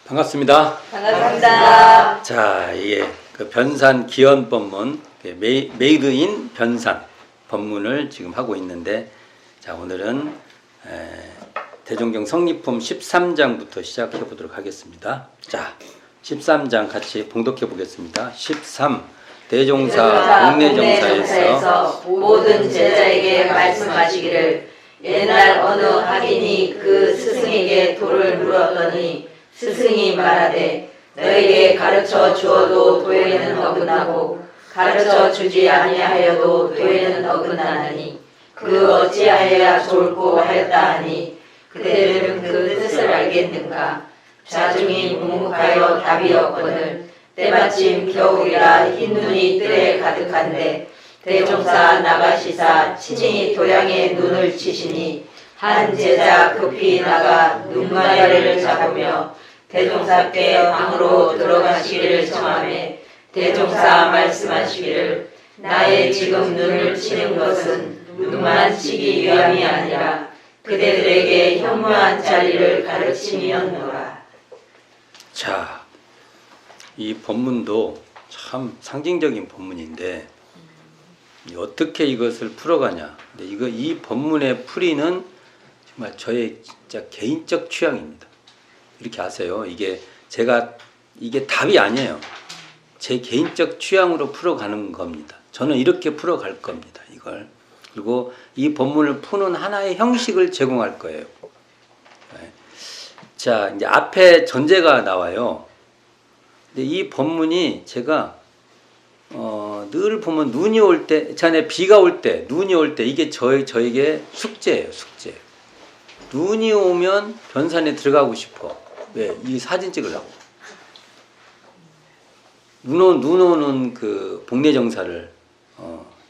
반갑습니다. 반갑습니다. 자, 이게 그 변산 기원 법문, 메이드 인 변산 법문을 지금 하고 있는데, 자, 오늘은 대종경 성리품 13장부터 시작해 보도록 하겠습니다. 자, 13장 같이 봉독해 보겠습니다. 13. 대종사 공례정사에서 모든 제자에게 말씀하시기를, 옛날 어느 학인이 그 스승에게 도를 물었더니 스승이 말하되, 너에게 가르쳐 주어도 도에는 어긋나고 가르쳐 주지 아니하여도 도에는 어긋나나니 그 어찌하여야 좋을꼬 하였다 하니, 그대들은 그 뜻을 알겠는가? 자중이 묵묵하여 답이 없거늘 때마침 겨울이라 흰 눈이 뜰에 가득한데, 대종사 나가시사 친히 도량에 눈을 치시니 한 제자 급히 나가 눈가래를 잡으며 대종사께 방으로 들어가시기를 청하매, 대종사 말씀하시기를, 나의 지금 눈을 치는 것은 눈만 치기 위함이 아니라 그대들에게 현무한 자리를 가르치미였노라. 자, 이 법문도 참 상징적인 법문인데 어떻게 이것을 풀어가냐. 근데 이 법문의 풀이는 정말 저의 진짜 개인적 취향입니다. 이렇게 아세요. 이게 답이 아니에요. 제 개인적 취향으로 풀어가는 겁니다. 저는 이렇게 풀어갈 겁니다. 이걸. 그리고 이 법문을 푸는 하나의 형식을 제공할 거예요. 자, 이제 앞에 전제가 나와요. 근데 이 법문이 제가 늘 보면 눈이 올 때, 전에 비가 올 때, 눈이 올 때, 이게 저에게 숙제예요, 숙제. 눈이 오면 변산에 들어가고 싶어. 왜? 이 사진 찍으려고. 눈 오는 그 복례정사를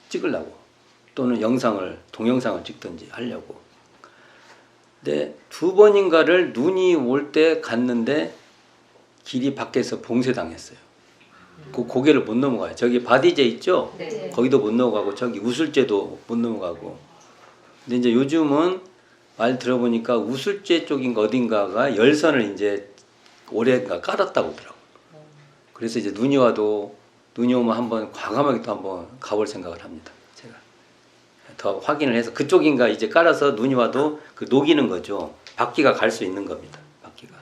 찍으려고. 또는 동영상을 찍든지 하려고. 근데 두 번인가를 눈이 올 때 갔는데 길이 밖에서 봉쇄당했어요. 그 고개를 못 넘어가요. 저기 바디제 있죠? 네. 거기도 못 넘어가고 저기 우술제도 못 넘어가고. 근데 이제 요즘은 말 들어보니까 우술제 쪽인가 어딘가가 열선을 이제 올해가 깔았다고 그러더라고요. 그래서 이제 눈이 오면 한번 과감하게 또 한번 가볼 생각을 합니다. 제가 더 확인을 해서 그쪽인가 이제 깔아서 눈이 와도 그 녹이는 거죠. 바퀴가 갈 수 있는 겁니다. 바퀴가.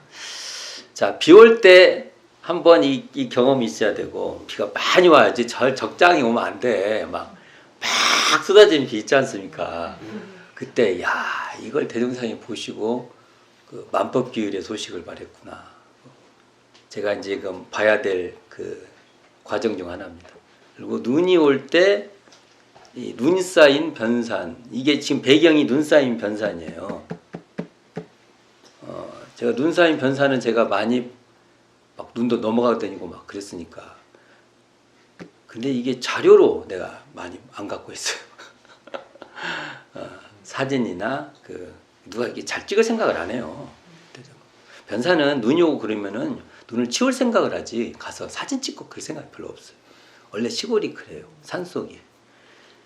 자, 비 올 때 한번 이 경험이 있어야 되고, 비가 많이 와야지. 적당히 오면 안 돼. 막 쏟아지는 비 있지 않습니까? 그때 이걸 대종사님이 보시고 그 만법규율의 소식을 말했구나. 제가 이제 지금 봐야 될 그 과정 중 하나입니다. 그리고 눈이 올 때 이 눈 쌓인 변산, 이게 지금 배경이 눈 쌓인 변산이에요. 제가 눈 쌓인 변산은 제가 많이 막 눈도 넘어가고 다니고 막 그랬으니까. 근데 이게 자료로 내가 많이 안 갖고 있어요. 사진이나 누가 이렇게 잘 찍을 생각을 안 해요. 변산은 눈이 오고 그러면은 눈을 치울 생각을 하지 가서 사진 찍고 그럴 생각이 별로 없어요. 원래 시골이 그래요. 산속이.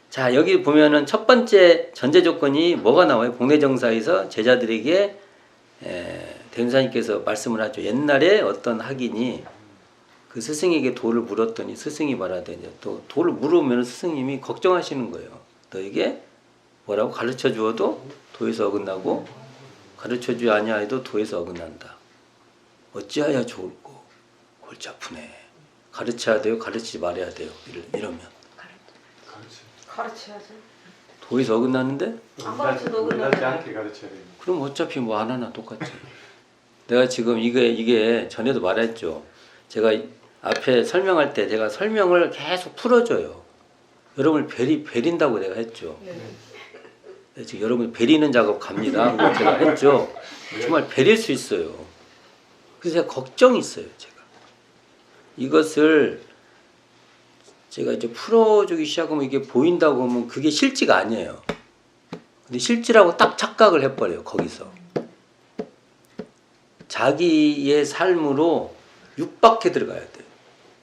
자, 여기 보면은 첫 번째 전제 조건이 뭐가 나와요? 공례정사에서 제자들에게 대종사님께서 말씀을 하죠. 옛날에 어떤 학인이 그 스승에게 도를 물었더니 스승이 말하되, 또 도를 물으면 스승님이 걱정하시는 거예요. 너에게 뭐라고 가르쳐 주어도 도에서 어긋나고 가르쳐 주지 아니하여도 도에서 어긋난다. 어찌하여 좋을꼬? 골치 아프네. 가르쳐야 돼요? 가르치지 말아야 돼요? 이러면 가르쳐야죠. 도에서 어긋나는데? 안 가르쳐도 어긋나지 않게 가르쳐야 돼요. 그럼 어차피 뭐 안 하나 똑같지. 내가 지금 이게 전에도 말했죠. 제가 앞에 설명할 때 제가 설명을 계속 풀어줘요. 여러분을 베린다고 내가 했죠. 네, 지금 여러분 베리는 작업 갑니다. 그거 제가 했죠. 정말 베릴 수 있어요. 그래서 제가 걱정이 있어요. 이것을 제가 이제 풀어주기 시작하면 이게 보인다고 하면 그게 실지가 아니에요. 근데 실지라고 딱 착각을 해버려요. 거기서. 자기의 삶으로 육박해 들어가야 돼요.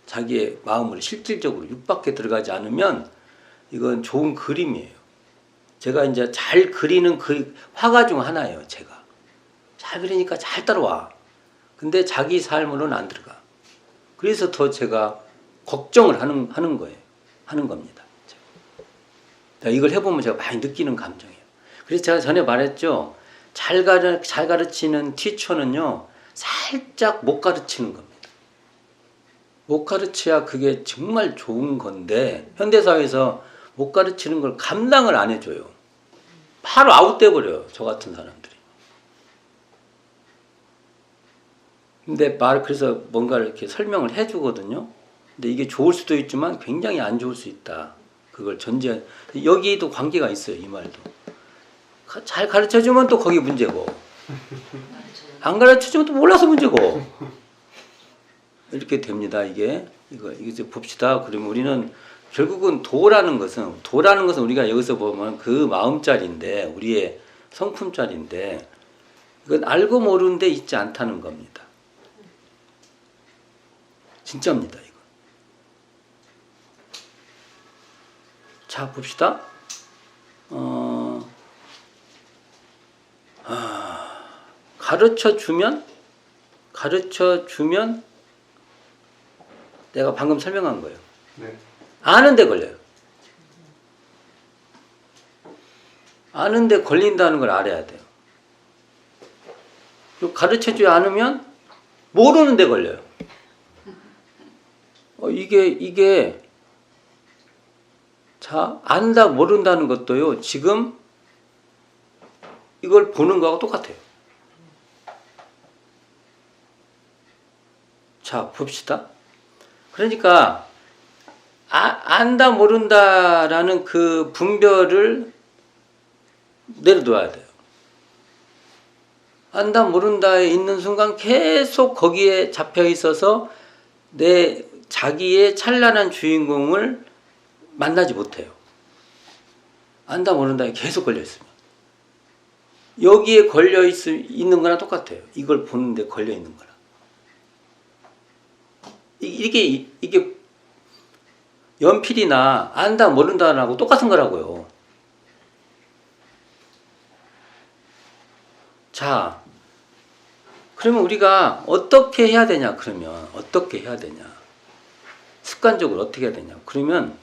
자기의 마음으로 실질적으로 육박해 들어가지 않으면 이건 좋은 그림이에요. 제가 이제 잘 그리는 그 화가 중 하나예요. 제가 잘 그리니까 잘 따라와. 근데 자기 삶으로는 안 들어가. 그래서 더 제가 걱정을 하는 거예요. 하는 겁니다. 이걸 해보면 제가 많이 느끼는 감정이에요. 그래서 제가 전에 말했죠. 잘 가르치는 티처는요, 살짝 못 가르치는 겁니다. 못 가르쳐야 그게 정말 좋은 건데, 현대사회에서 못 가르치는 걸 감당을 안 해줘요. 바로 아웃돼 버려요. 저 같은 사람들이. 근데 그래서 뭔가를 이렇게 설명을 해주거든요. 근데 이게 좋을 수도 있지만 굉장히 안 좋을 수 있다. 그걸 여기도 관계가 있어요. 이 말도. 잘 가르쳐주면 또 거기 문제고, 안 가르쳐주면 또 몰라서 문제고, 이렇게 됩니다. 이게 이제 봅시다. 그러면 우리는 결국은 도라는 것은 우리가 여기서 보면 그 마음짜리인데, 우리의 성품짜리인데, 이건 알고 모르는 데 있지 않다는 겁니다. 진짜입니다. 이거. 자, 봅시다. 가르쳐 주면 내가 방금 설명한 거예요. 네. 아는데 걸려요. 아는데 걸린다는 걸 알아야 돼요. 그리고 가르쳐주지 않으면 모르는데 걸려요. 이게 자, 안다 모른다는 것도요, 지금 이걸 보는 거하고 똑같아요. 자, 봅시다. 그러니까 안다 모른다라는 그 분별을 내려둬야 돼요. 안다 모른다에 있는 순간 계속 거기에 잡혀 있어서 자기의 찬란한 주인공을 만나지 못해요. 안다 모른다에 계속 걸려 있으면. 여기에 걸려 있는 거랑 똑같아요. 이걸 보는데 걸려 있는 거랑. 이게 연필이나 안다 모른다라고 똑같은 거라고요. 자, 그러면 우리가 어떻게 해야 되냐? 그러면 어떻게 해야 되냐? 습관적으로 어떻게 해야 되냐? 그러면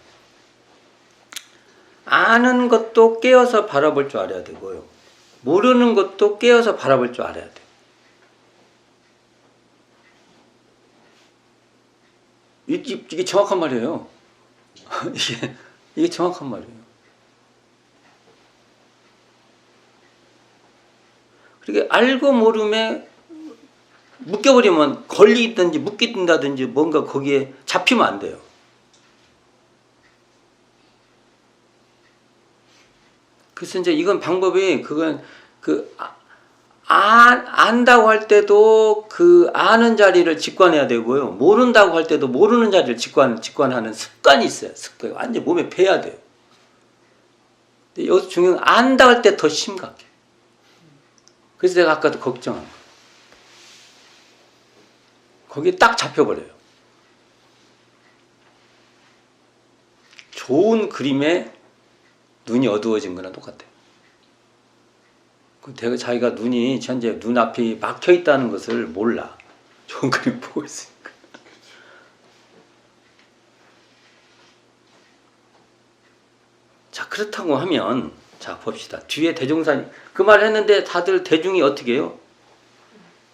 아는 것도 깨어서 바라볼 줄 알아야 되고요. 모르는 것도 깨어서 바라볼 줄 알아야 돼요. 이게 정확한 말이에요. 이게 정확한 말이에요. 그렇게 알고 모름에 묶여버리면 걸리든지 묶인다든지 뭔가 거기에 잡히면 안 돼요. 그래서 이제 이건 방법이 안다고 할 때도 그 아는 자리를 직관해야 되고요. 모른다고 할 때도 모르는 자리를 직관하는 습관이 있어요. 습관이 완전 몸에 배야 돼요. 근데 여기서 중요한 건 안다 할 때 더 심각해. 그래서 내가 아까도 걱정한 거예요. 거기에 딱 잡혀버려요. 좋은 그림에 눈이 어두워진 거랑 똑같아요. 자기가 눈이 현재 눈앞이 막혀 있다는 것을 몰라. 좋은 그림 보고 있으니까. 자, 그렇다고 하면 자, 봅시다. 뒤에 대종사님 그 말을 했는데 다들 대중이 어떻게 해요?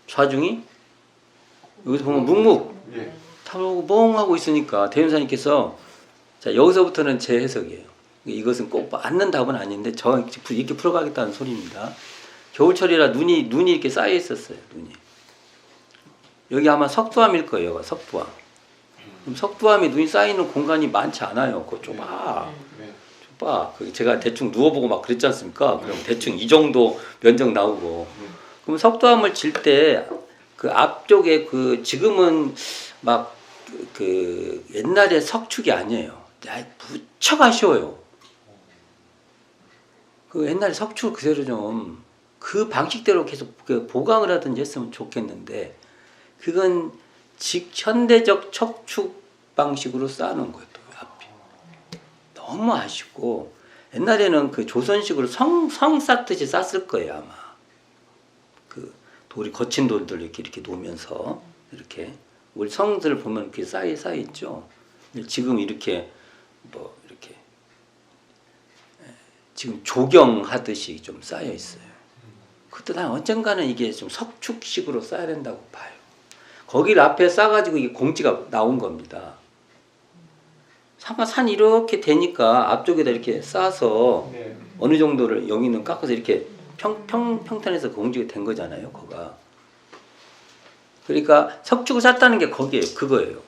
좌중이 여기서 보면 묵묵 예. 타고 멍하고 있으니까 대종사님께서 자, 여기서부터는 제 해석이에요. 이것은 꼭 맞는 답은 아닌데 저 이렇게 풀어가겠다는 소리입니다. 겨울철이라 눈이 이렇게 쌓여 있었어요. 눈이 여기 아마 석두암일 거예요. 석두암. 그럼 석두암에 눈이 쌓이는 공간이 많지 않아요. 그거 좁아. 좁아. 제가 대충 누워보고 막 그랬지 않습니까? 그럼 대충 이 정도 면적 나오고. 그럼 석두암을 질 때 그 앞쪽에 지금은 막 그 옛날에 석축이 아니에요. 무척 아쉬워요. 그 옛날에 석축 그대로 좀 그 방식대로 계속 보강을 하든지 했으면 좋겠는데 그건 현대적 척축 방식으로 쌓는 거예요. 또 앞이 너무 아쉽고 옛날에는 그 조선식으로 성 쌓듯이 쌌을 거예요 아마. 돌이 거친 돌들 이렇게 놓으면서 이렇게 우리 성들 보면 이렇게 쌓여 있죠. 지금 이렇게 뭐 이렇게 지금 조경하듯이 좀 쌓여 있어요. 그때 난 언젠가는 이게 좀 석축식으로 쌓아야 된다고 봐요. 거기를 앞에 쌓아가지고 이게 공지가 나온 겁니다. 산 이렇게 되니까 앞쪽에다 이렇게 쌓아서 네. 어느 정도를 여기는 깎아서 이렇게 평탄해서 공지가 된 거잖아요. 거가. 그러니까 석축을 쌓았다는 게 거기에요. 그거예요.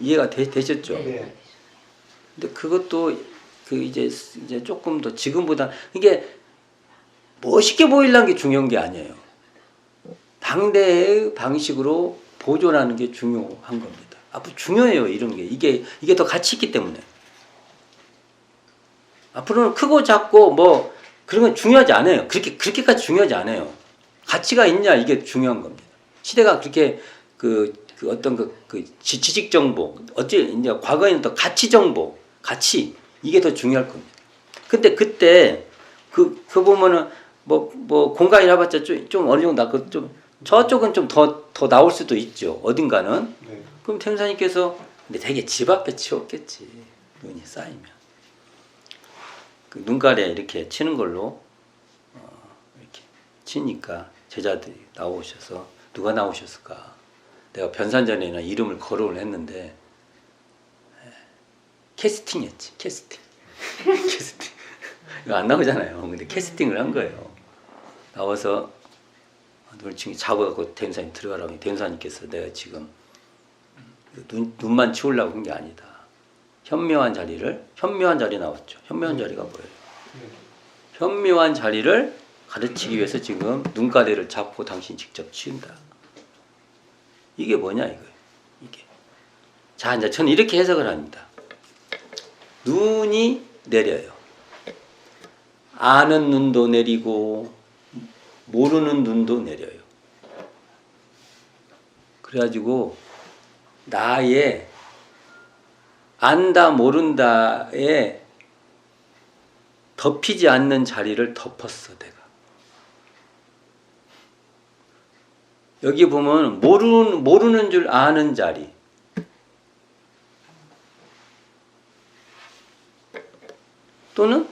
이해가 되셨죠? 네. 근데 그것도 그 이제 조금 더 지금보다 이게 멋있게 보이려는 게 중요한 게 아니에요. 당대의 방식으로 보존하는 게 중요한 겁니다. 앞으로 중요해요. 이런 게 이게 더 가치 있기 때문에. 앞으로는 크고 작고 뭐 그런 건 중요하지 않아요. 그렇게까지 중요하지 않아요. 가치가 있냐 이게 중요한 겁니다. 시대가 그렇게 그 어떤 그 지식 정보 어찌 이제 과거에는 더 가치 정보 가치 이게 더 중요할 겁니다. 근데 그때 그 보면은 뭐 공간이 나봤자 좀 어느 정도 나고 좀 저쪽은 좀 더 나올 수도 있죠. 어딘가는. 네. 그럼天사님께서 근데 되게 집 앞에 치웠겠지. 눈이 쌓이면. 그 눈가래 이렇게 치는 걸로 이렇게 치니까 제자들이 나오셔서 누가 나오셨을까? 내가 변산전에는 이름을 거론을 했는데 캐스팅이었지. 캐스팅. 이거 안 나오잖아요. 근데 캐스팅을 한 거예요. 나와서 눈을 잡아갖고 대인사님 들어가라고 하니 대인사님께서 내가 지금 눈만 치우려고 한 게 아니다. 현묘한 자리 나왔죠. 현묘한 자리가 뭐예요? 현묘한 자리를 가르치기 위해서 지금 눈가대를 잡고 당신 직접 치운다. 이게 뭐냐 이거예요. 이게. 자 이제 저는 이렇게 해석을 합니다. 눈이 내려요. 아는 눈도 내리고 모르는 눈도 내려요. 그래가지고 나의 안다 모른다에 덮이지 않는 자리를 덮었어 내가. 여기 보면 모르는 줄 아는 자리. 또는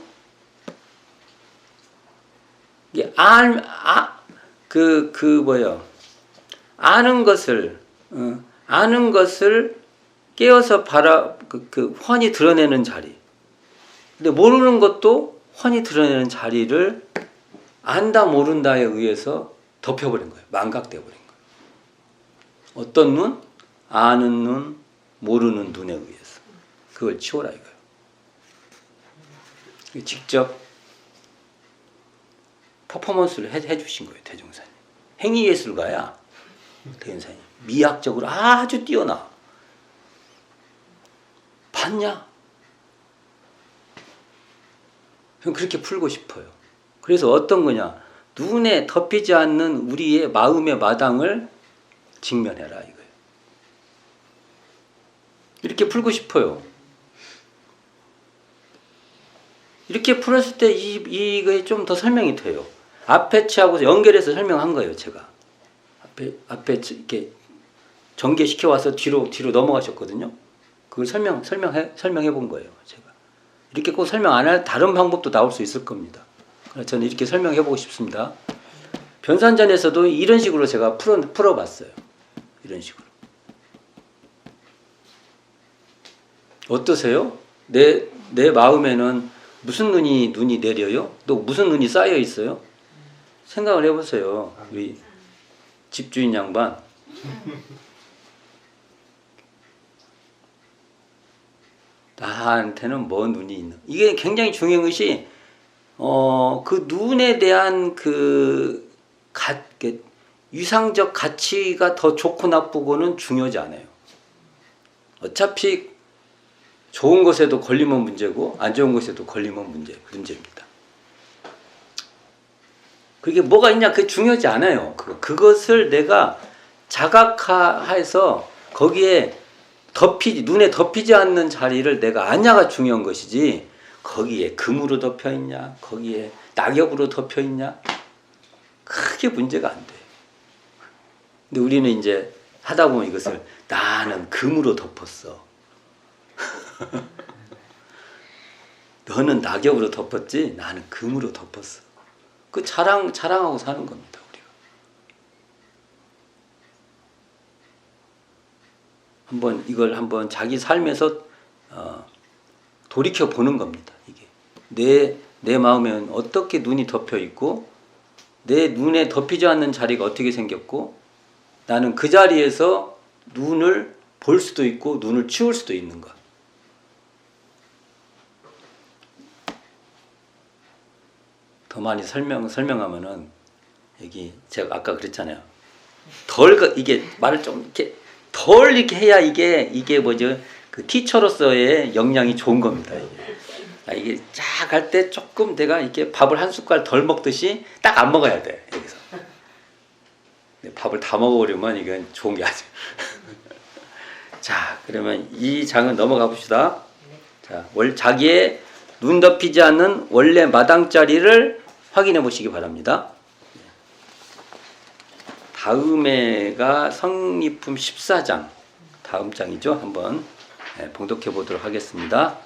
이게 아는 것을 깨어서 훤히 드러내는 자리. 근데 모르는 것도 훤히 드러내는 자리를 안다 모른다에 의해서 덮여버린 거예요. 망각되어 버린 거예요. 어떤 눈? 아는 눈, 모르는 눈에 의해서. 그걸 치워라 이거예요. 직접 퍼포먼스를 해주신 거예요. 대종사님. 행위예술가야. 대종사님. 미학적으로 아주 뛰어나. 봤냐? 저는 그렇게 풀고 싶어요. 그래서 어떤 거냐? 눈에 덮이지 않는 우리의 마음의 마당을 직면해라 이거예요. 이렇게 풀고 싶어요. 이렇게 풀었을 때 이거에 좀 더 설명이 돼요. 앞에 치하고서 연결해서 설명한 거예요, 제가. 앞에 이렇게 전개시켜 와서 뒤로 넘어가셨거든요. 그걸 설명해 본 거예요, 제가. 이렇게 꼭 설명 안 할 다른 방법도 나올 수 있을 겁니다. 그래서 저는 이렇게 설명해 보고 싶습니다. 변산전에서도 이런 식으로 제가 풀어봤어요. 이런 식으로. 어떠세요? 내 마음에는 무슨 눈이 내려요? 또 무슨 눈이 쌓여 있어요? 생각을 해보세요. 우리 집주인 양반. 나한테는 뭐 눈이 있는? 이게 굉장히 중요한 것이 그 눈에 대한 위상적 가치가 더 좋고 나쁘고는 중요하지 않아요. 어차피 좋은 것에도 걸리면 문제고 안 좋은 것에도 걸리면 문제입니다. 그게 뭐가 있냐 그게 중요하지 않아요. 그것을 내가 자각해서 거기에 눈에 덮이지 않는 자리를 내가 아냐가 중요한 것이지 거기에 금으로 덮여있냐 거기에 낙엽으로 덮여있냐 그게 크게 문제가 안 돼. 근데 우리는 이제 하다 보면 이것을 나는 금으로 덮었어. 너는 낙엽으로 덮었지 나는 금으로 덮었어. 그 자랑하고 사는 겁니다. 우리가. 이걸 한번 자기 삶에서 돌이켜 보는 겁니다. 이게 내 마음에는 어떻게 눈이 덮여 있고 내 눈에 덮이지 않는 자리가 어떻게 생겼고 나는 그 자리에서 눈을 볼 수도 있고 눈을 치울 수도 있는가. 더 많이 설명하면은 여기 제가 아까 그랬잖아요. 이게 말을 좀 이렇게 덜 이렇게 해야 이게 뭐죠? 그 티처로서의 역량이 좋은 겁니다. 이게 쫙 할 때 조금 내가 이렇게 밥을 한 숟갈 덜 먹듯이 딱 안 먹어야 돼 여기서. 밥을 다 먹어버리면 이건 좋은 게 아니에요. 자, 그러면 이 장은 넘어가 봅시다. 자, 자기의 눈 덮이지 않는 원래 마당자리를 확인해 보시기 바랍니다. 다음에가 성리품 14장 다음 장이죠. 한번 봉독해 보도록 하겠습니다.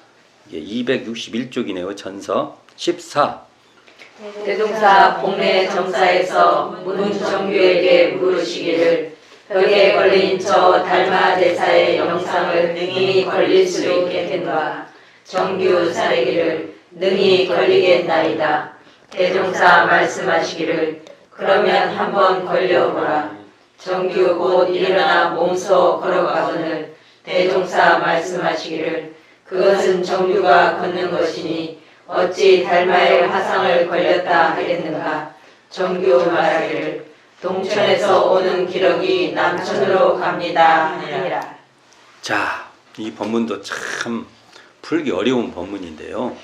이게 261쪽이네요. 전서 14. 대종사 복례 정사에서 문정규에게 물으시기를 벽에 걸린 저 달마대사의 영상을 능히 걸릴 수 있겠는가. 정규 사례기를 능히 걸리겠나이다. 대종사 말씀하시기를 그러면 한번 걸려보라. 정규 곧 일어나 몸소 걸어가거늘 대종사 말씀하시기를 그것은 정규가 걷는 것이니 어찌 달마의 화상을 걸렸다 하겠는가. 정규 말하기를 동천에서 오는 기록이 남천으로 갑니다 하니라. 자, 이 본문도 참 풀기 어려운 본문인데요.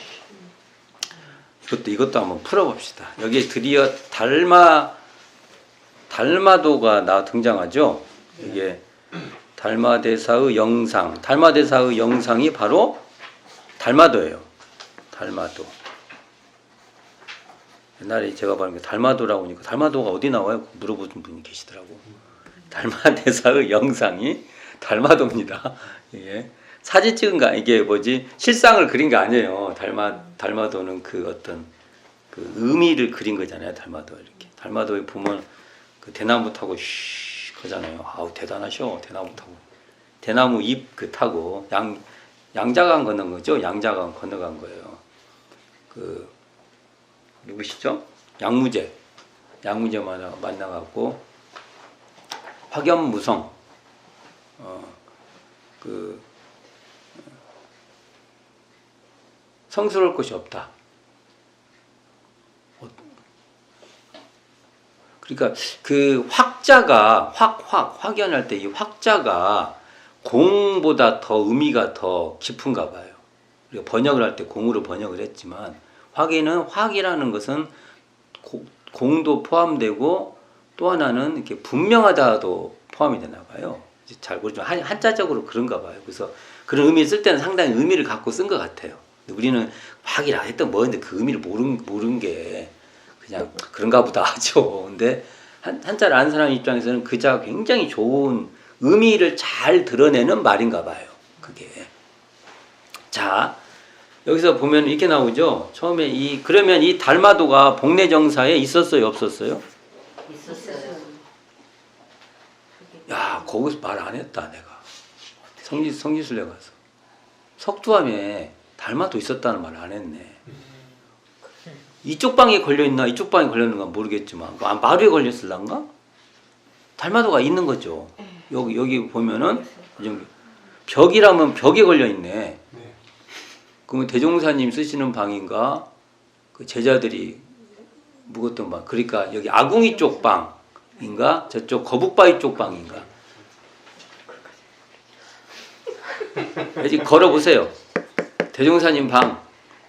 이것도 한번 풀어봅시다. 여기에 드디어 달마도가 등장하죠. 이게 달마대사의 영상. 달마대사의 영상이 바로 달마도예요. 달마도. 옛날에 제가 보니까 달마도라고 하니까 달마도가 어디 나와요? 물어보신 분이 계시더라고. 달마대사의 영상이 달마도입니다. 예. 사진 찍은 거 이게 뭐지? 실상을 그린 게 아니에요. 달마도는 그 어떤 그 의미를 그린 거잖아요. 달마도 이렇게. 달마도에 보면 그 대나무 타고 쉬 그러잖아요. 아우 대단하셔. 대나무 타고. 대나무 잎 그 타고 양자강 건넌 거죠. 양자강 건너간 거예요. 그 누구시죠? 양무제 만나갖고 확연무성 성스러울 것이 없다. 그러니까 그 확연할 때 이 확자가 공보다 더 의미가 더 깊은가 봐요. 우리가 번역을 할 때 공으로 번역을 했지만 확이라는 것은 공도 포함되고 또 하나는 이렇게 분명하다도 포함이 되나 봐요. 잘 모르지만 한자적으로 그런가 봐요. 그래서 그런 의미를 쓸 때는 상당히 의미를 갖고 쓴 것 같아요. 우리는 확이라 했던 뭐였는데 그 의미를 모르는 게 그냥 그런가 보다 하죠. 근데 한자를 아는 사람 입장에서는 그 자가 굉장히 좋은 의미를 잘 드러내는 말인가 봐요. 그게. 자, 여기서 보면 이렇게 나오죠. 처음에 그러면 이 달마도가 복례정사에 있었어요, 없었어요? 있었어요. 야, 거기서 말 안 했다, 내가. 성지순례 가서. 석두암에 달마도 있었다는 말 안 했네. 이쪽 방에 걸려있나 이쪽 방에 걸렸는가 모르겠지만 마루에 걸렸을란가? 달마도가 있는 거죠. 여기 보면은 벽이라면 벽에 걸려있네. 그러면 대종사님 쓰시는 방인가 그 제자들이 묵었던 방, 그러니까 여기 아궁이 쪽 방인가 저쪽 거북바위 쪽 방인가. 이제 걸어보세요. 대종사님 방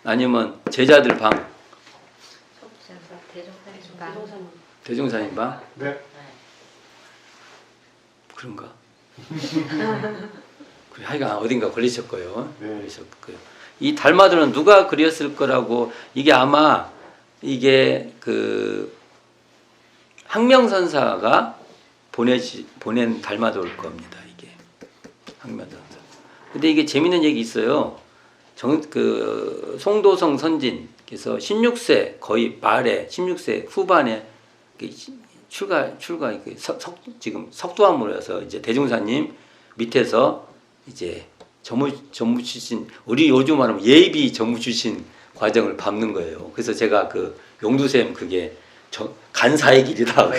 아니면 제자들 방. 대종사님 방? 네. 그런가? 그래, 하여간 어딘가 걸리실 거예요. 네. 걸리실 거예요. 이 달마도는 누가 그렸을 거라고, 이게 아마 이게 그 항명선사가 보낸 달마도일 겁니다. 이게 항명선사. 근데 이게 재밌는 얘기 있어요. 송도성 선진께서 16세 거의 말에 16세 후반에 지금 석도암으로서 이제 대종사님 밑에서 이제 전무 출신, 우리 요즘 말하면 예비 전무 출신 과정을 밟는 거예요. 그래서 제가 그 용두쌤 그게 간사의 길이다.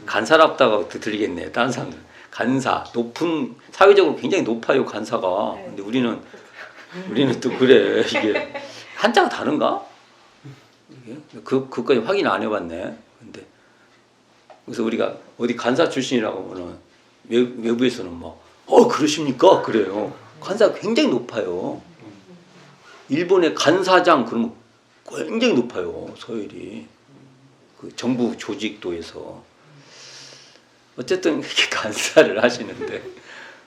간사랍다고 들리겠네요. 다른 사람들. 간사, 높은, 사회적으로 굉장히 높아요, 간사가. 근데 우리는 또 그래. 이게 한자가 다른가? 이게? 그까지 확인 안 해봤네. 근데 그래서 우리가 어디 간사 출신이라고 하면은 외부에서는 막, 그러십니까? 그래요. 간사가 굉장히 높아요. 일본의 간사장 그러면 굉장히 높아요. 서열이. 그 정부 조직도에서. 어쨌든 이렇게 간사를 하시는데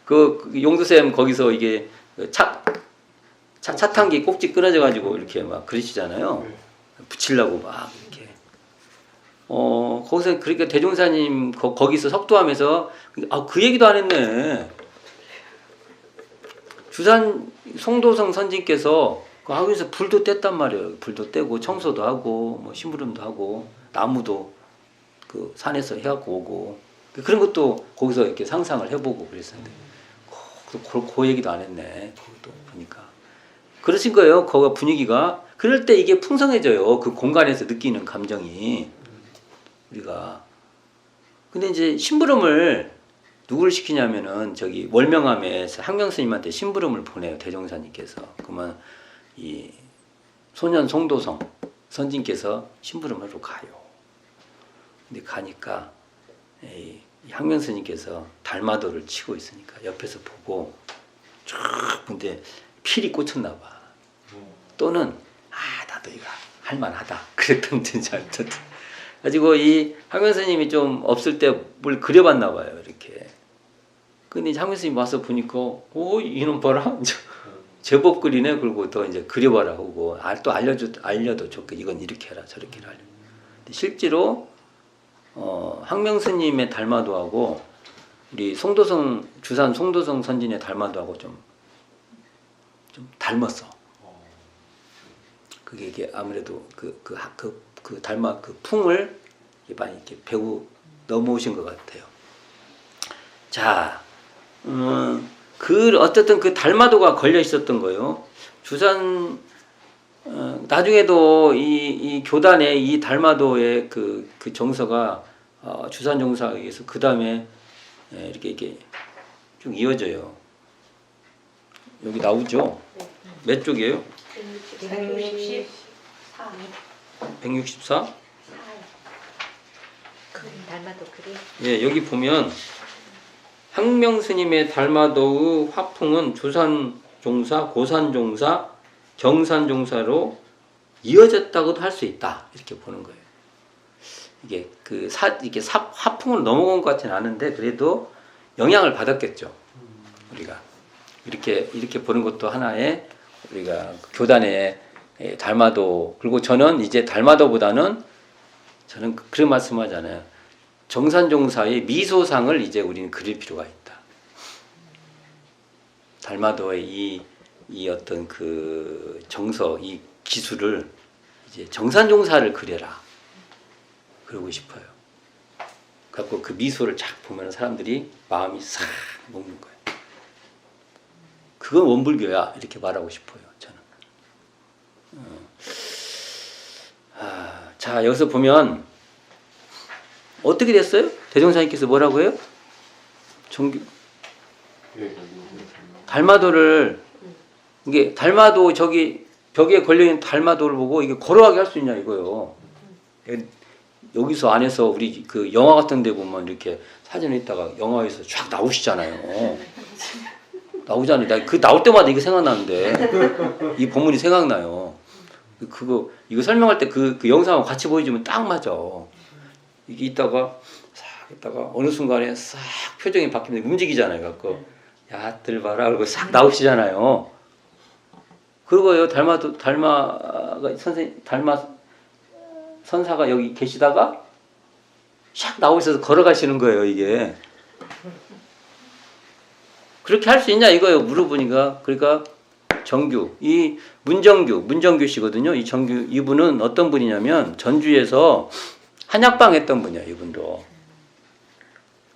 그 용두쌤 거기서 이게 차 탄기 꼭지 끊어져 가지고 이렇게 막 그러시잖아요. 붙이려고 막 이렇게. 거기서 그러니까 대종사님 거기서 석도하면서 그 얘기도 안 했네. 주산 송도성 선진께서 그 하면서 불도 뗐단 말이에요. 불도 떼고 청소도 하고 뭐 심부름도 하고 나무도 그 산에서 해갖고 오고 그런 것도 거기서 이렇게 상상을 해보고 그랬었는데 그 얘기도 안 했네. 거기도 보니까 그러신 거예요. 거기가 분위기가 그럴 때 이게 풍성해져요. 그 공간에서 느끼는 감정이 우리가. 근데 이제 심부름을 누구를 시키냐면은 저기 월명암에서 항명스님한테 심부름을 보내요. 대종사님께서. 그러면 이 소년 송도성 선진께서 심부름하러 가요. 근데 가니까 이 항명스님께서 달마도를 치고 있으니까 옆에서 보고 쭉 근데 필이 꽂혔나 봐. 또는 나도 이거 할만하다. 그랬던지 어쨌든. 가지고 이 항명스님이 좀 없을 때 뭘 그려봤나 봐요. 이렇게. 근데 이제 항명스님 와서 보니까 이놈 봐라. 제법 그리네. 그리고 또 이제 그려봐라 하고 또 알려도 좋게 이건 이렇게 해라 저렇게 해라. 근데 실제로 항명스님의 달마도하고 우리 주산 송도성 선진의 달마도하고 좀 닮았어. 그게 이게 아무래도 그 달마 그 풍을 많이 이렇게 배우 넘어오신 것 같아요. 자, 어쨌든 그 달마도가 걸려 있었던 거예요. 주산 나중에도 이 교단의 이 달마도의 그 정서가 주산 정사에 의해서 그 다음에 이렇게 쭉 이어져요. 여기 나오죠? 몇 쪽이에요? 164. 164? 달마도 그림. 예, 여기 보면 항명스님의 달마도의 화풍은 주산종사, 고산종사, 경산종사로 이어졌다고도 할 수 있다. 이렇게 보는 거예요. 이게 이게 화풍으로 넘어온 것 같지는 않은데 그래도 영향을 받았겠죠. 우리가 이렇게 보는 것도 하나의 우리가 교단의 달마도. 그리고 저는 이제 달마도보다는 저는 그런 말씀하잖아요. 정산종사의 미소상을 이제 우리는 그릴 필요가 있다. 달마도의 이 어떤 그 정서, 이 기술을 이제 정산종사를 그려라. 그러고 싶어요. 갖고 그 미소를 쫙 보면 사람들이 마음이 싹 먹는 거예요. 그건 원불교야. 이렇게 말하고 싶어요. 저는. 자, 여기서 보면 어떻게 됐어요? 대종사님께서 뭐라고 해요? 달마도를 이게 달마도 저기 벽에 걸려있는 달마도를 보고 이게 걸어가게 할 수 있냐 이거요. 여기서 안에서 우리 그 영화 같은 데 보면 이렇게 사진을 있다가 영화에서 쫙 나오시잖아요. 나오잖아요. 나 그 나올 때마다 이거 생각나는데 이 본문이 생각나요. 이거 설명할 때 그 영상하고 같이 보여주면 딱 맞아. 이게 있다가 어느 순간에 싹 표정이 바뀌면서 움직이잖아요. 갖고 야들 봐라 그러고 싹 나오시잖아요. 그리고요 달마 선사가 여기 계시다가 샥 나오셔서 걸어가시는 거예요, 이게. 그렇게 할 수 있냐 이거예요, 물어보니까. 그러니까 정규, 이 문정규 씨거든요. 이 정규, 이분은 어떤 분이냐면 전주에서 한약방 했던 분이야, 이분도.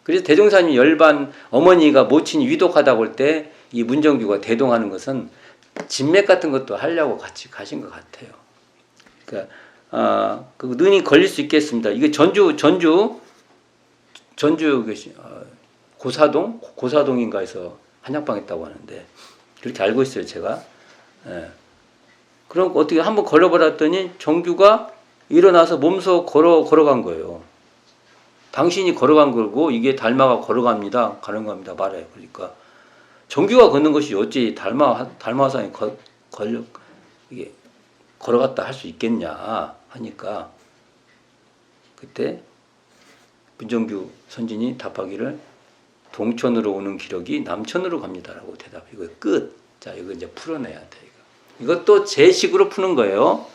그래서 대종사님 열반 어머니가 모친이 위독하다고 할 때 이 문정규가 대동하는 것은 진맥 같은 것도 하려고 같이 가신 것 같아요. 그러니까 그 눈이 걸릴 수 있겠습니다. 이게 전주 고사동인가에서 한약방 했다고 하는데 그렇게 알고 있어요, 제가. 예. 그럼 어떻게 한번 걸어버렸더니 정규가 일어나서 몸소 걸어간 거예요. 당신이 걸어간 거고 이게 달마가 걸어갑니다. 가는 겁니다. 말해요. 그러니까 정규가 걷는 것이 어찌 달마상이 이게 걸어갔다 할 수 있겠냐 하니까 그때 문정규 선진이 답하기를 동천으로 오는 기력이 남천으로 갑니다라고 대답. 이거 끝. 자, 이거 이제 풀어내야 돼. 이것도 제 식으로 푸는 거예요.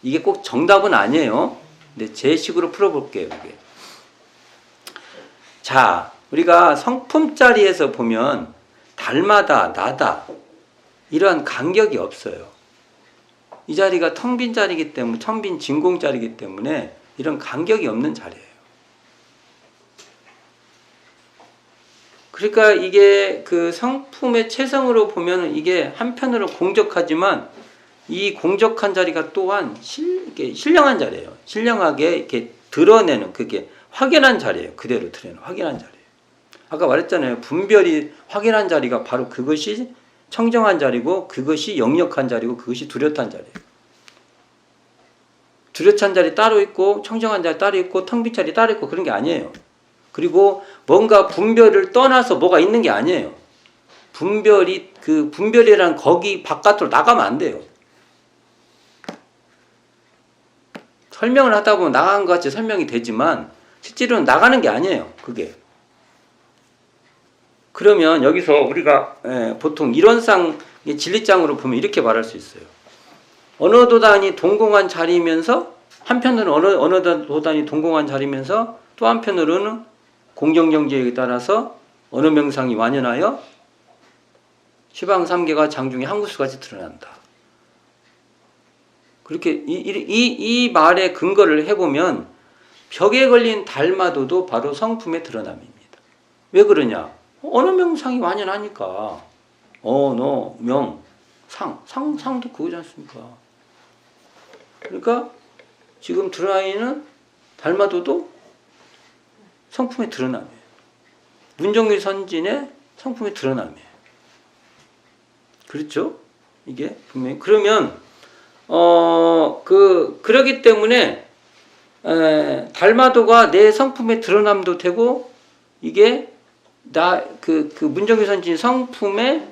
이게 꼭 정답은 아니에요. 근데 제 식으로 풀어볼게요. 이게. 자, 우리가 성품자리에서 보면 달마다 나다 이러한 간격이 없어요. 이 자리가 텅 빈 자리이기 때문에 텅 빈 진공 자리이기 때문에 이런 간격이 없는 자리예요. 그러니까 이게 그 성품의 체성으로 보면 이게 한편으로 공적하지만 이 공적한 자리가 또한 신령한 자리예요. 신령하게 이렇게 드러내는 그게 확연한 자리예요. 그대로 드러내는 확연한 자리예요. 아까 말했잖아요. 분별이 확연한 자리가 바로 그것이 청정한 자리고 그것이 역력한 자리고 그것이 뚜렷한 자리예요. 뚜렷한 자리 따로 있고 청정한 자리 따로 있고 텅 빈 자리 따로 있고 그런 게 아니에요. 그리고 뭔가 분별을 떠나서 뭐가 있는 게 아니에요. 분별이란 거기 바깥으로 나가면 안 돼요. 설명을 하다 보면 나간 것 같이 설명이 되지만 실제로는 나가는 게 아니에요. 그게. 그러면 여기서 우리가 보통 이론상 진리장으로 보면 이렇게 말할 수 있어요. 어느 도단이 동공한 자리면서 한편으로는 어느 도단이 동공한 자리면서 또 한편으로는 공정정지에 따라서 어느 명상이 완연하여 시방삼계가 장중에 한구수같이 드러난다. 그렇게 이 말의 근거를 해보면 벽에 걸린 달마도도 바로 성품의 드러남입니다. 왜 그러냐? 어느 명상이 완연하니까. 언어, 명, 상도 그거지 않습니까? 그러니까 지금 드라이는 달마도도 성품의 드러남이에요. 문정규 선진의 성품의 드러남이에요. 그렇죠? 이게 분명히. 그러면 그러기 때문에 달마도가 내 성품의 드러남도 되고 이게 문정규 선진 성품이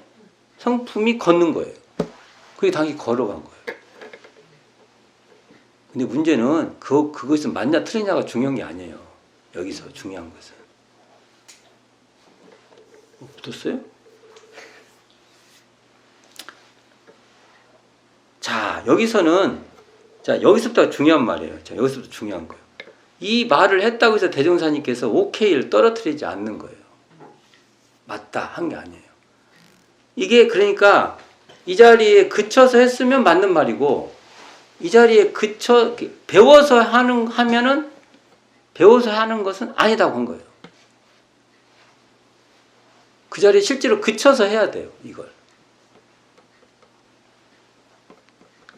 걷는 거예요. 그게 당연히 걸어간 거예요. 근데 문제는 그것은 맞냐 틀리냐가 중요한 게 아니에요. 여기서 중요한 것은. 붙었어요? 자, 여기서부터 중요한 말이에요. 자, 여기서부터 중요한 거예요. 이 말을 했다고 해서 대종사님께서 오케이를 떨어뜨리지 않는 거예요. 맞다 한 게 아니에요. 이게 그러니까 이 자리에 그쳐서 했으면 맞는 말이고 이 자리에 배워서 하는 것은 아니다고 한 거예요. 그 자리에 실제로 그쳐서 해야 돼요, 이걸.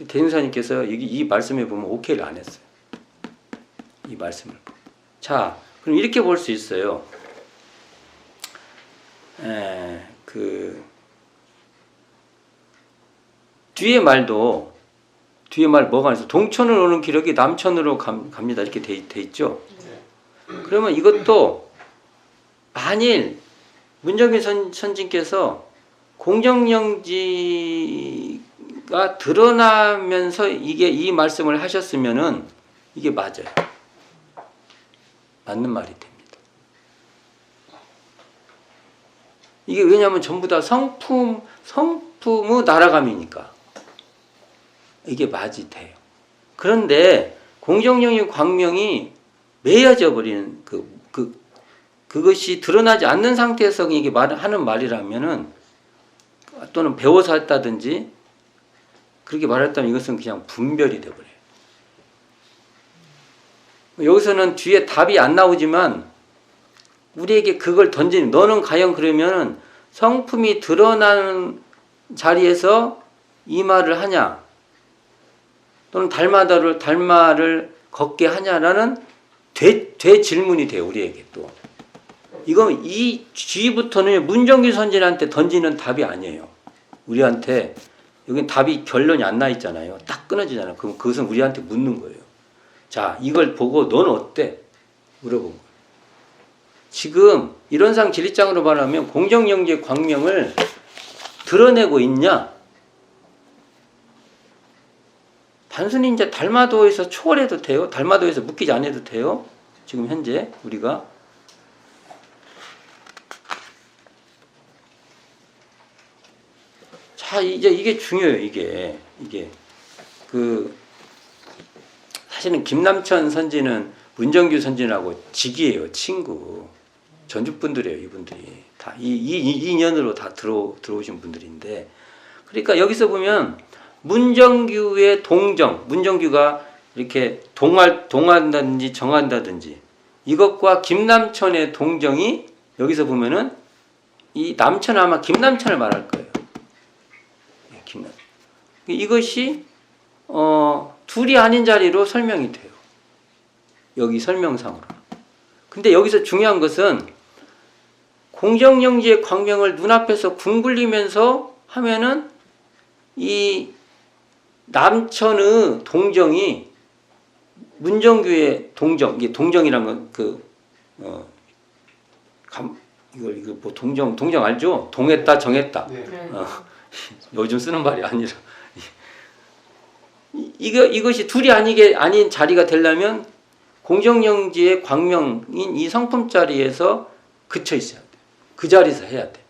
대종사님께서 이 말씀에 보면 오케이를 안 했어요. 이 말씀을. 자, 그럼 이렇게 볼 수 있어요. 뒤에 말 뭐가 있어? 동천으로 오는 기력이 남천으로 갑니다. 이렇게 돼 있죠. 그러면 이것도 만일 문정규 선진께서 공정영지가 드러나면서 이 말씀을 하셨으면은 이게 맞아요. 맞는 말이 됩니다. 이게 왜냐하면 전부 다 성품의 날아감이니까 이게 맞이 돼요. 그런데 공정영의 광명이 매여져 버리는 그것이 드러나지 않는 상태에서 이게 하는 말이라면은 또는 배워서 했다든지 그렇게 말했다면 이것은 그냥 분별이 돼버려요. 여기서는 뒤에 답이 안 나오지만 우리에게 그걸 던지는 너는 과연 그러면은 성품이 드러나는 자리에서 이 말을 하냐 또는 달마를 걷게 하냐라는 되질문이 돼요. 우리에게 또 이건 이 뒤부터는 문정규 선진한테 던지는 답이 아니에요. 우리한테 여기 답이 결론이 안 나 있잖아요. 딱 끊어지잖아요. 그럼 그것은 우리한테 묻는 거예요. 자, 이걸 보고 넌 어때? 물어본 거예요. 지금 이론상 진리장으로 말하면 공정영지의 광명을 드러내고 있냐? 단순히 이제 달마도에서 초월해도 돼요. 달마도에서 묶이지 않아도 돼요. 지금 현재 우리가 자 이제 이게 중요해요. 이게 사실은 김남천 선지는 문정규 선진하고 직이에요. 친구. 전주분들이에요. 이분들이 다 이 인연으로 다 들어오신 분들인데 그러니까 여기서 보면 문정규의 동정, 문정규가 이렇게 동한다든지 정한다든지 이것과 김남천의 동정이 여기서 보면은 이 남천 아마 김남천을 말할 거예요. 김남천. 이것이 둘이 아닌 자리로 설명이 돼요. 여기 설명상으로. 근데 여기서 중요한 것은 공정영지의 광명을 눈앞에서 궁굴리면서 하면은 이 남천의 동정이 문정규의 동정, 이게 동정이란 건 이거 뭐 동정 알죠? 동했다, 정했다. 네. 요즘 쓰는 말이 아니라 이것이 둘이 아닌 자리가 되려면 공정영지의 광명인 이 성품 자리에서 그쳐 있어야 돼. 그 자리에서 해야 돼.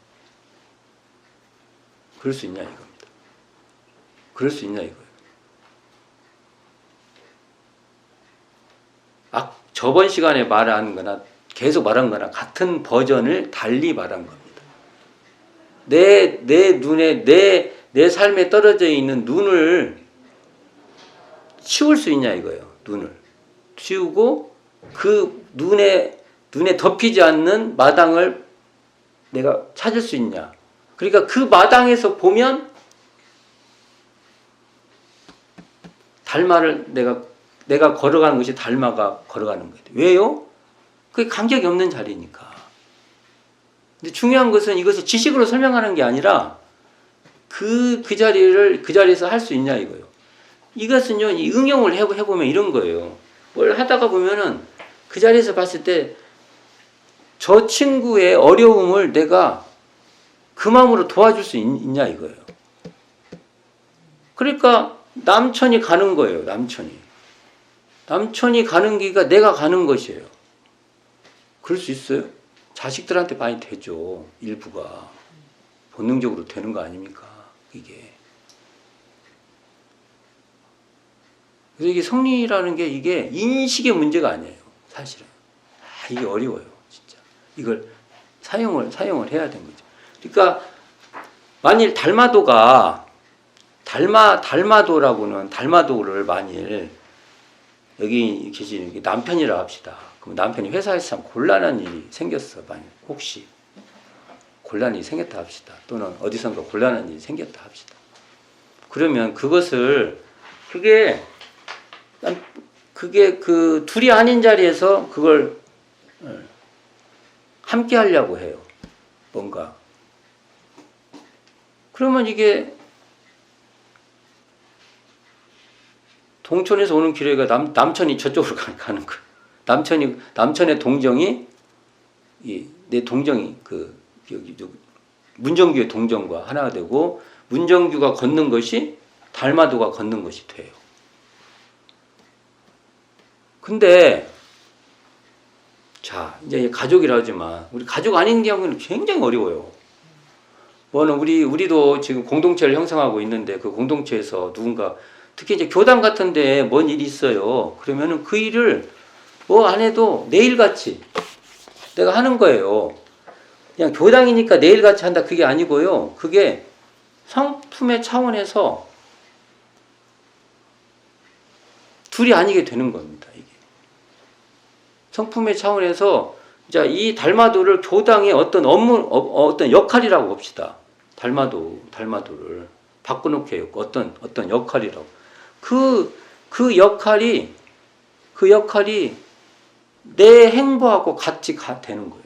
그럴 수 있냐 이겁니다. 그럴 수 있냐 이거예요. 저번 시간에 말한 거나 계속 말한 거나 같은 버전을 달리 말한 겁니다. 내 눈에 내 삶에 떨어져 있는 눈을 치울 수 있냐 이거예요. 눈을 치우고 그 눈에 덮이지 않는 마당을 내가 찾을 수 있냐. 그러니까 그 마당에서 보면 달마를 내가 걸어가는 것이 달마가 걸어가는 거예요. 왜요? 그게 간격이 없는 자리니까. 근데 중요한 것은 이것을 지식으로 설명하는 게 아니라 그 자리에서 할 수 있냐 이거예요. 이것은요, 이 응용을 해보면 이런 거예요. 뭘 하다가 보면은 그 자리에서 봤을 때 저 친구의 어려움을 내가 그 마음으로 도와줄 수 있냐 이거예요. 그러니까 남천이 가는 거예요. 남천이 가는 길가 내가 가는 것이에요. 그럴 수 있어요? 자식들한테 많이 되죠. 일부가. 본능적으로 되는 거 아닙니까? 이게. 그래서 이게 성리라는 게 이게 인식의 문제가 아니에요. 사실은. 이게 어려워요. 진짜. 이걸 사용을 해야 되는 거죠. 그러니까 만일 달마도를 만일 여기 계신 남편이라 합시다. 그럼 남편이 회사에서 참 곤란한 일이 생겼어. 만일 혹시 곤란한 일이 생겼다 합시다. 또는 어디선가 곤란한 일이 생겼다 합시다. 그러면 그게 그 둘이 아닌 자리에서 그걸 함께 하려고 해요. 뭔가. 그러면 이게 동천에서 오는 길에가 남천이 저쪽으로 가는 거예요. 남천의 동정이 내 동정이 문정규의 동정과 하나가 되고 문정규가 걷는 것이 달마도가 걷는 것이 돼요. 근데 자 이제 가족이라 하지만 우리 가족 아닌 경우는 굉장히 어려워요. 우리도 지금 공동체를 형성하고 있는데 그 공동체에서 누군가 특히 이제 교단 같은데 뭔 일이 있어요. 그러면은 그 일을 안 해도 내일같이 내가 하는 거예요. 그냥 교당이니까 내일같이 한다 그게 아니고요. 그게 성품의 차원에서 둘이 아니게 되는 겁니다. 이게 성품의 차원에서 자, 이 달마도를 교당의 어떤 업무, 어떤 역할이라고 봅시다. 달마도를 바꿔놓게 어떤 역할이라고. 그 역할이 내 행보하고 같이 되는 거예요.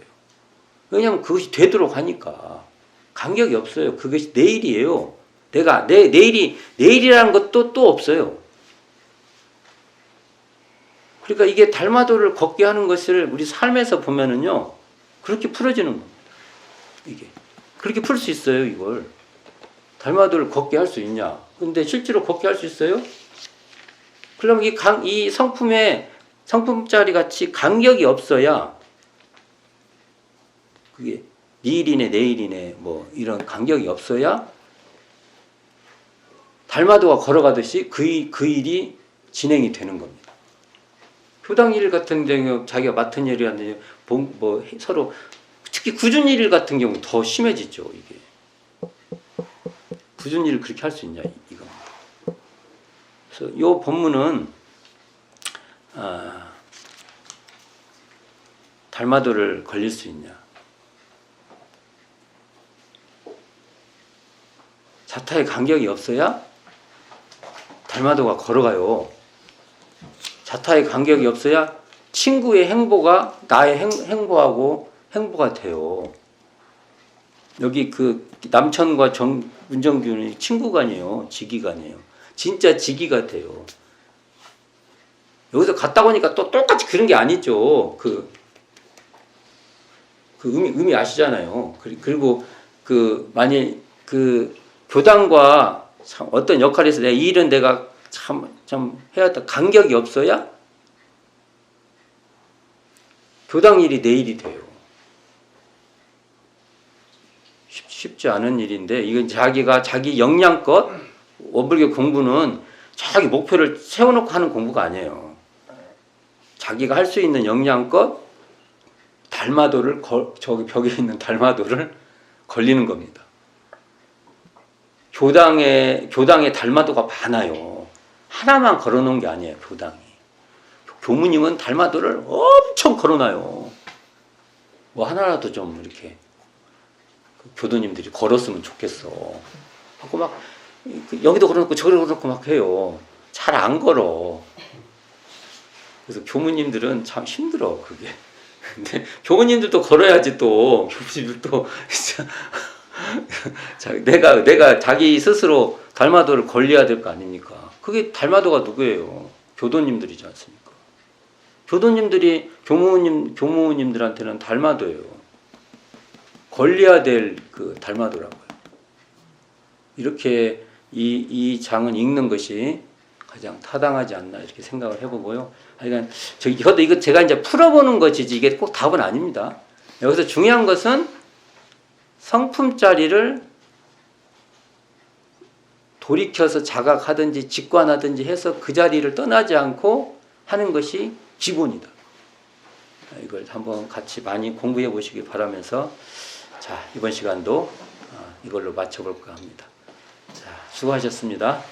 왜냐하면 그것이 되도록 하니까. 간격이 없어요. 그것이 내일이에요. 내일이라는 것도 또 없어요. 그러니까 이게 달마도를 걷게 하는 것을 우리 삶에서 보면은요, 그렇게 풀어지는 겁니다. 이게. 그렇게 풀 수 있어요, 이걸. 달마도를 걷게 할 수 있냐. 근데 실제로 걷게 할 수 있어요? 그러면 이 성품짜리 같이 간격이 없어야, 그게 니일이네, 내일이네, 뭐, 이런 간격이 없어야, 달마도가 걸어가듯이 그 일이 진행이 되는 겁니다. 교당 일 같은 경우 자기가 맡은 일이라든지 뭐 서로 특히 굳은 일 같은 경우 더 심해지죠. 이게 굳은 일을 그렇게 할 수 있냐 이겁니다. 그래서 이 본문은 달마도를 걸릴 수 있냐. 자타의 간격이 없어야 달마도가 걸어가요. 자타의 간격이 없어야 친구의 행보가 나의 행보하고 행보가 돼요. 여기 그 남천과 문정균이 친구가 아니에요. 지기가 아니에요. 진짜 지기가 돼요. 여기서 갔다 오니까 또 똑같이 그런 게 아니죠. 그 의미 아시잖아요. 그리고 만약 교당과 어떤 역할에서 이 일은 내가 참 해야 할 간격이 없어야 교당 일이 내 일이 돼요. 쉽지 않은 일인데 이건 자기 역량껏 원불교 공부는 자기 목표를 세워놓고 하는 공부가 아니에요. 자기가 할 수 있는 역량껏 달마도를 저기 벽에 있는 달마도를 걸리는 겁니다. 교당에 달마도가 많아요. 하나만 걸어놓은 게 아니에요, 교당이. 교무님은 달마도를 엄청 걸어놔요. 뭐 하나라도 좀 이렇게 교도님들이 걸었으면 좋겠어. 하고 막 여기도 걸어놓고 저기도 걸어놓고 막 해요. 잘 안 걸어. 그래서 교무님들은 참 힘들어, 그게. 근데 교무님들도 걸어야지 또. 교무님들도 내가 자기 스스로 달마도를 걸려야 될 거 아닙니까? 그게 달마도가 누구예요? 교도님들이지 않습니까? 교도님들이 교무님들한테는 달마도예요. 걸려야 될 그 달마도라고요. 이렇게 이 장은 읽는 것이 가장 타당하지 않나 이렇게 생각을 해보고요. 그러니까 이거 제가 이제 풀어보는 것이지 이게 꼭 답은 아닙니다. 여기서 중요한 것은 성품짜리를 돌이켜서 자각하든지 직관하든지 해서 그 자리를 떠나지 않고 하는 것이 기본이다. 이걸 한번 같이 많이 공부해 보시기 바라면서 자, 이번 시간도 이걸로 마쳐볼까 합니다. 자, 수고하셨습니다.